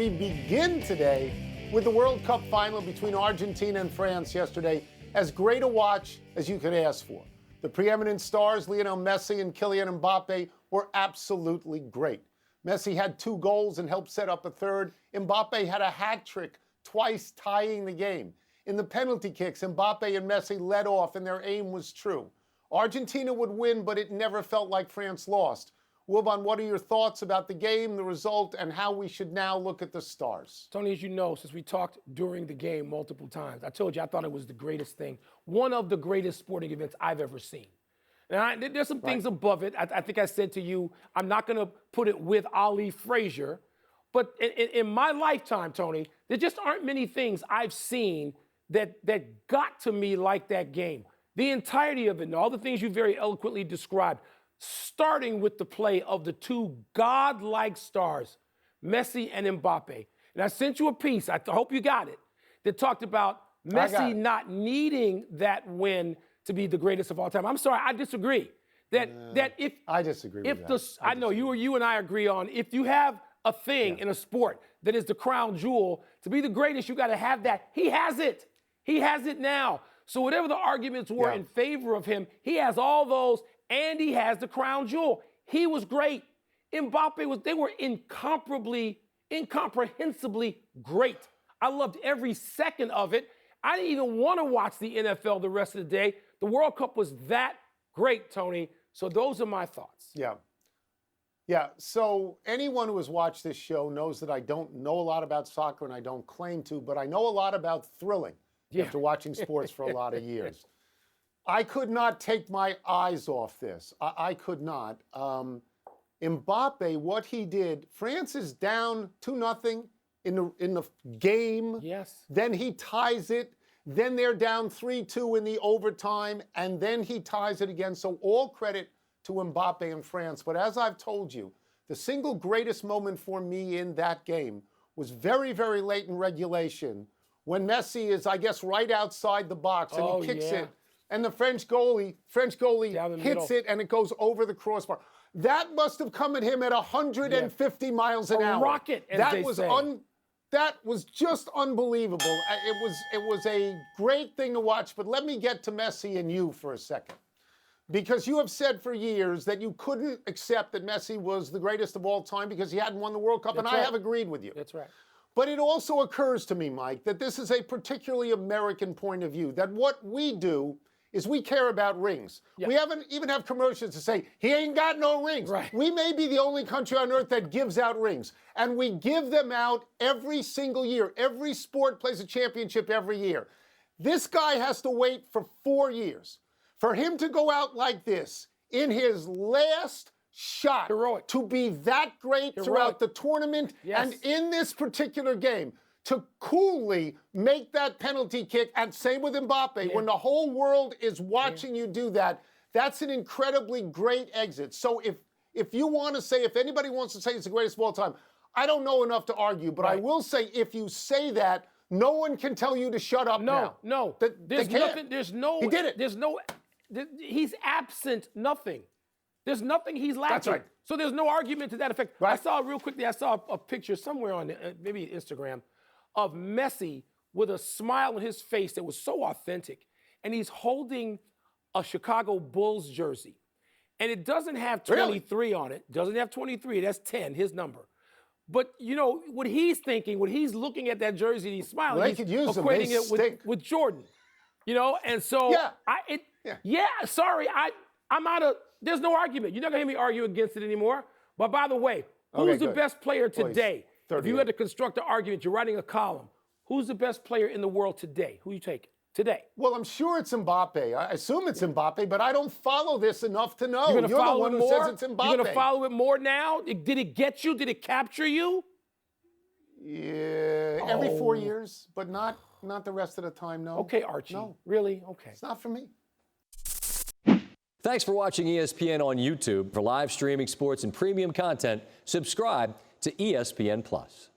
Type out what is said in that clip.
We begin today with the World Cup final between Argentina and France yesterday. As great a watch as you could ask for. The preeminent stars, Lionel Messi and Kylian Mbappe, were absolutely great. Messi had 2 goals and helped set up a third. Mbappe had a hat trick, twice tying the game. In the penalty kicks, Mbappe and Messi led off, and their aim was true. Argentina would win, but it never felt like France lost. Wilbon, what are your thoughts about the game, the result, and how we should now look at the stars? Tony, as you know, since we talked during the game multiple times, I told you I thought it was the greatest thing, one of the greatest sporting events I've ever seen. Now, there's some things above it. I think I said to you, I'm not going to put it with Ali Frazier, but in my lifetime, Tony, there just aren't many things I've seen that got to me like that game. The entirety of it and all the things you very eloquently described, starting with the play of the 2 godlike stars, Messi and Mbappe. And I sent you a piece, I hope you got it, that talked about Messi not needing that win to be the greatest of all time. I'm sorry, I disagree. I disagree with that. I know you and I agree on, if you have a thing in a sport that is the crown jewel, to be the greatest, you got to have that. He has it. He has it now. So whatever the arguments were in favor of him, he has all those, and he has the crown jewel. He was great. Mbappe they were incomprehensibly great. I loved every second of it. I didn't even want to watch the NFL the rest of the day. The World Cup was that great, Tony. So those are my thoughts. Yeah, so anyone who has watched this show knows that I don't know a lot about soccer and I don't claim to, but I know a lot about thrilling after watching sports for a lot of years. I could not take my eyes off this. I could not. Mbappe, what he did, France is down 2-0 in the game. Yes. Then he ties it. Then they're down 3-2 in the overtime, and then he ties it again. So all credit to Mbappe and France. But as I've told you, the single greatest moment for me in that game was very, very late in regulation when Messi is, I guess, right outside the box, and he kicks it. And the French goalie hits it, and it goes over the crossbar. That must have come at him at 150 miles an hour. A rocket, as they say. That was just unbelievable. It was a great thing to watch. But let me get to Messi and you for a second, because you have said for years that you couldn't accept that Messi was the greatest of all time because he hadn't won the World Cup, and I have agreed with you. That's right. But it also occurs to me, Mike, that this is a particularly American point of view, that what we do is we care about rings. We haven't even have commercials to say, he ain't got no rings. Right. We may be the only country on earth that gives out rings. And we give them out every single year. Every sport plays a championship every year. This guy has to wait for 4 years. For him to go out like this in his last shot, to be that great throughout the tournament and in this particular game, to coolly make that penalty kick, and same with Mbappe, when the whole world is watching you do that, that's an incredibly great exit. So if you want to say, if anybody wants to say it's the greatest of all time, I don't know enough to argue, but I will say, if you say that, no one can tell you to shut up now. No, there's nothing, he did it. He's absent nothing. There's nothing he's lacking. That's right. So there's no argument to that effect. Right. I saw a picture somewhere on maybe Instagram of Messi with a smile on his face that was so authentic. And he's holding a Chicago Bulls jersey. And it doesn't have 23 on it. Doesn't have 23. That's 10, his number. But, you know, what he's thinking, when he's looking at that jersey and he's smiling, he's equating it with Jordan. You know, and so I'm out of, there's no argument. You're not going to hear me argue against it anymore. But by the way, who's the best player today? If you had to construct an argument, you're writing a column. Who's the best player in the world today? Who you take today? Well, I'm sure it's Mbappe. I assume it's Mbappe, but I don't follow this enough to know. You're the one who says it's Mbappe. You're going to follow it more now? Did it get you? Did it capture you? Yeah, every 4 years, but not the rest of the time, no. Okay, Archie. No. Really? Okay. It's not for me. Thanks for watching ESPN on YouTube. For live streaming sports and premium content, subscribe to ESPN+.